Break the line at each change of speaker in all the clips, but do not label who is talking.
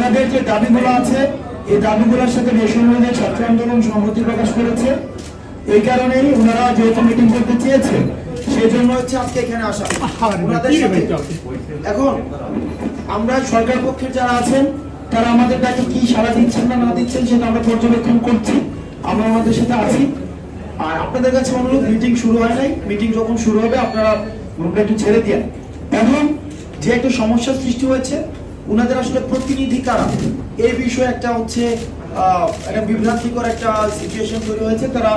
ওনাদের যে দাবিগুলো আছে এই দাবিগুলোর সাথে বৈষম্য ছাত্র আন্দোলন সংহতি প্রকাশ করেছে। এই কারণেই ওনারা যেহেতু মিটিং করতে চেয়েছে সেই জন্য হচ্ছে আজকে এখানে আসা ওনাদের সাথে। এখন আমরা সরকার পক্ষের যারা আছেন তারা আমাদের কাছে কি সাড়া দিচ্ছেন না দিচ্ছেন সেটা আমরা পর্যবেক্ষণ করছি, আমরা আমাদের সাথে আছি। আর আপনাদের কাছে অনুরোধ, মিটিং শুরু হয় নাই, মিটিং যখন শুরু হবে আপনারা গ্রুপটা একটু ছেড়ে দিয়ে। এখন যে একটা সমস্যার সৃষ্টি হয়েছে ওনাদের আসলে প্রতিনিধি কারা এই বিষয়ে একটা হচ্ছে একটা বিভ্রান্তিকর একটা সিচুয়েশন তৈরি হয়েছে। তারা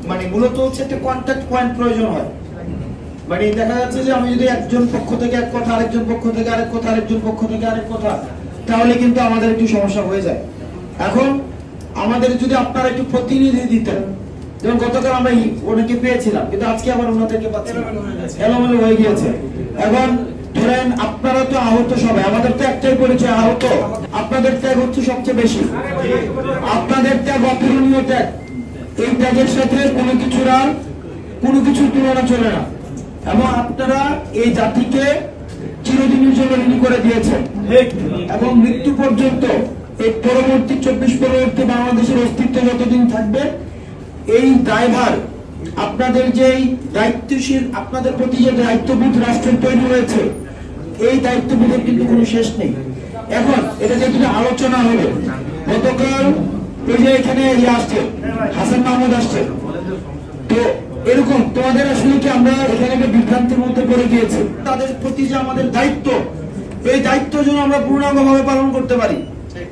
মানে মূলত হচ্ছে একটা কন্ট্যাক্ট পয়েন্ট প্রয়োজন হয়। মানে দেখা যাচ্ছে যে আমি যদি একজন পক্ষ থেকে এক কথা, আরেকজন পক্ষ থেকে আরেক কথা, আরেকজন পক্ষ থেকে আরেক কথা, তাহলে কিন্তু আমাদের একটু সমস্যা হয়ে যায়। এখন আমাদের যদি আপনারা একটু প্রতিনিধি দিতেন, যেমন গতকাল আমরা ওনাকে পেয়েছিলাম কিন্তু আজকে আবার ওনাদেরকে পাচ্ছি, এলোমেলো হয়ে গিয়েছে। এখন ধরেন আপনারা তো আহত সবাই, আমাদের তো একটাই পরিচয় আহত, আপনাদের ত্যাগ হচ্ছে সবচেয়ে বেশি, আপনাদের ত্যাগ অপূরণীয় ত্যাগ। এই ত্যাগের সাথে কোনো কিছুর তুলনা চলে না। এবং আপনারা এই জাতিকে চিরদিনের জন্য ঋণী করে দিয়েছেন এবং মৃত্যু পর্যন্ত এই পরবর্তী 24 পরবর্তী বাংলাদেশের অস্তিত্ব যতদিন থাকবে এই ড্রাইভার আপনাদের যে দায়িত্বশীল, আপনাদের প্রতি যে দায়িত্ববোধ রাষ্ট্রের তৈরি হয়েছে এই দায়িত্ববোধের কিন্তু কোনো শেষ নেই। এখন এটা যেটা আলোচনা হবে, গতকাল এই যে এখানে আসছে হাসান মাহমুদ আসছে, তো এরকম তোমাদের আসলে কি আমরা এখানে একটা বিভ্রান্তির মধ্যে পড়ে গিয়েছি? তাদের প্রতি যে আমাদের দায়িত্ব, এই দায়িত্ব যেন আমরা পূর্ণাঙ্গভাবে পালন করতে পারি।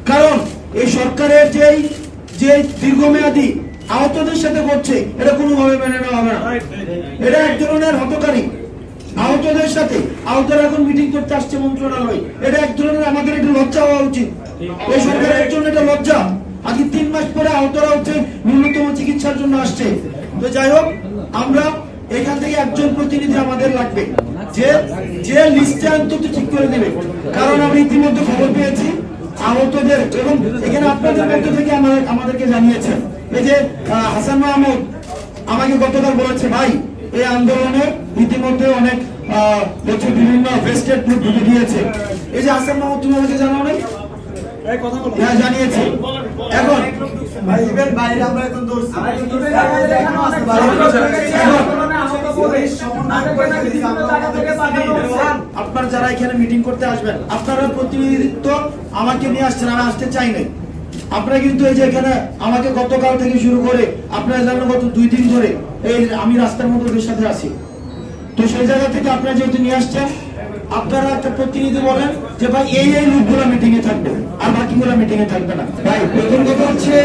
কারণ এই সরকারের যে দীর্ঘমেয়াদী আহতদের সাথে করছে এটা কোনোভাবে মেনে নেওয়া হবে না। এটা এক ধরনের হতকারী আহতদের সাথে, আহতরা এখন মিটিং করতে আসছে মন্ত্রণালয়, এটা এক ধরনের আমাদের একটু লজ্জা হওয়া উচিত। এই সরকারের জন্য এটা লজ্জা। আজকে 3 মাস পরে আহতরা হচ্ছে ন্যূনতম চিকিৎসার জন্য আসছে। তো যাই হোক, আমরা এখান থেকে একজন প্রতিনিধি আমাদের লাগবে যে লিস্টে অন্তত ঠিক করে দেবে। কারণ আমি ইতিমধ্যে খবর পেয়েছি আহতদের, এবং এখানে আপনাদের মধ্য থেকে আমাদেরকে জানিয়েছেন এই যে হাসান মাহমুদ আমাকে গতকাল বলেছে, ভাই এই আন্দোলনে ইতিমধ্যে অনেক বিভিন্ন ভেস্টেড গ্রুপ ঢুকে দিয়েছে। এই যে হাসান মাহমুদ তুমি আমাকে জানাও নাই? হ্যাঁ জানিয়েছি। এখন আপনারা যারা এখানে মিটিং করতে আসবেন, আপনারা প্রতিনিধিত্ব আমাকে নিয়ে আসছেন, আমি আসতে চাই নাই। আপনারা কিন্তু এই যে এখানে আমাকে গতকাল থেকে শুরু করে আপনারা জানেন গত 2 দিন ধরে এই আমি রাস্তার মধ্যে ওদের সাথে আছি। তো সেই জায়গা থেকে আপনারা যেহেতু নিয়ে আসছেন, আপনারা একটা প্রতিনিধি বলেন যে ভাই এই লোকগুলো মিটিং এ থাকবে আর বাকিগুলো মিটিং এ থাকবে না। ভাই প্রথম কথা হচ্ছে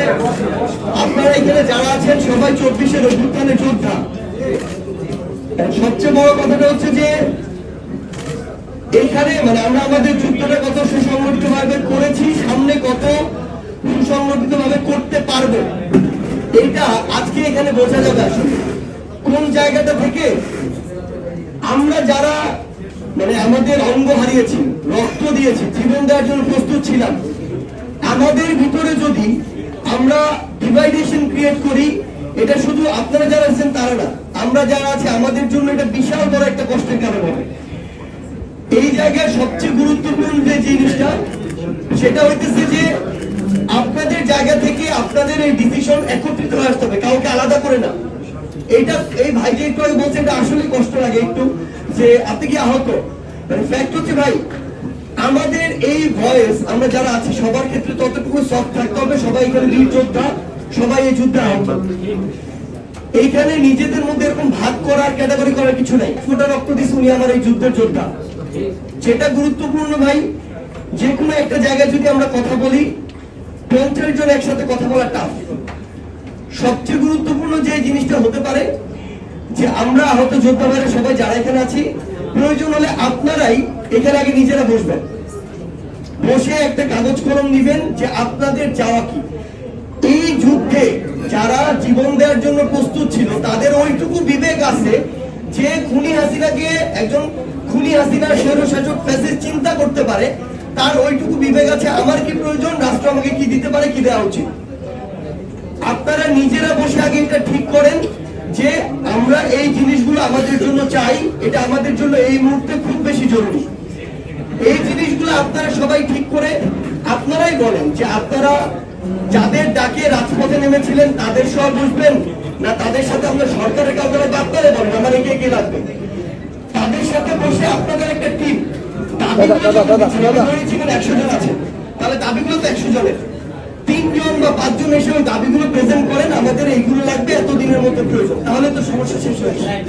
আপনারা এখানে যারা আছেন সবাই 24-এর অভ্যুত্থানের যোদ্ধা। সবচেয়ে বড় কথাটা হচ্ছে যে এইখানে মানে আমরা আমাদের যুদ্ধটা কত সুসংগঠিত ভাবে করেছি, সামনে কত সুসংগঠিত ভাবে করতে পারবো এইটা আজকে এখানে বোঝা যাবে। আসলে কোন জায়গাটা থেকে আমরা যারা মানে আমাদের অঙ্গ হারিয়েছি, রক্ত দিয়েছি, জীবন দেওয়ার জন্য প্রস্তুত ছিলাম, আমাদের ভিতরে যদি আমরা ডিভাইডেশন ক্রিয়েট করি, এটা শুধু আপনারা যারা আছেন তারা না, আমরা যারা আছি আমাদের জন্য এটা বিশাল বড় একটা কষ্টের কারণ হবে। এই জায়গায় সবচেয়ে গুরুত্বপূর্ণ যে জিনিসটা সেটা হইতেছে যে আপনাদের জায়গা থেকে আপনাদের এই ডিসিশন একত্রিত হয়ে আসতে হবে, কাউকে আলাদা করে না। এইটা এই ভাই যে একটু আগে বলছেন এটা আসলে কষ্ট লাগে একটু, যে আপনি কি আহত, মানে ফ্যাক্ট হচ্ছে ভাই আমাদের এই ভয়েস আমরা যারা আছি সবার ক্ষেত্রে ততটুকু সফট থাকতে হবে। সবাই এখানে বীর যোদ্ধা, সবাই এই যুদ্ধে আহত। এইখানে নিজেদের মধ্যে এরকম ভাগ করার ক্যাটাগরি করার কিছু নাই। ফোটা রক্ত দিচ্ছে উনি আমার এই যুদ্ধের যোদ্ধা, যেটা গুরুত্বপূর্ণ ভাই। যে কোনো একটা জায়গায় যদি আমরা কথা বলি 50 জন একসাথে কথা বলা টাফ। সবচেয়ে গুরুত্বপূর্ণ যে জিনিসটা হতে পারে যে আমরা আহত যোদ্ধা ভাইরা সবাই যারা এখানে আছি, প্রয়োজন হলে আপনারাই এখানে আগে নিজেরা বসবেন, বসে একটা কাগজ কলম নিবেন যে আপনাদের চাওয়া কি। এই যুদ্ধে যারা জীবন দেওয়ার জন্য প্রস্তুত ছিল তাদের ওইটুকু বিবেক আছে যে খুনি হাসিনাকে, একজন খুনি হাসিনার স্বৈরশাসক ফ্যাসিস্ট চিন্তা করতে পারে, তার ওইটুকু বিবেক আছে আমার কি প্রয়োজন, রাষ্ট্র আমাকে কি দিতে পারে, কি দেওয়া উচিত। আপনারা নিজেরা বসে আগে এটা ঠিক করেন যে আমরা এই জিনিসগুলো আমাদের জন্য চাই, এটা আমাদের জন্য এই মুহূর্তে খুব বেশি জরুরি। এই জিনিসগুলো আপনারা সবাই ঠিক করে
আপনারাই বলেন যে আপনারা যাদের ডাকে রাজপথে নেমেছিলেন তাদের সহ বসবেন, না তাদের সাথে আমরা সরকারের কাউকে আপনারা বলেন আমার এগিয়ে রাখবেন, তাদের সাথে বসে আপনাদের একটা টিম ছিলেন 100 জন আছে, তাহলে দাবিগুলো তো 100 জনের 3 জন বা 5 জন এসে ওই দাবিগুলো প্রেজেন্ট করেন, আমাদের এইগুলো লাগবে এত দিনের মধ্যে প্রয়োজন, তাহলে তো সমস্যা শেষ হয়ে যায়।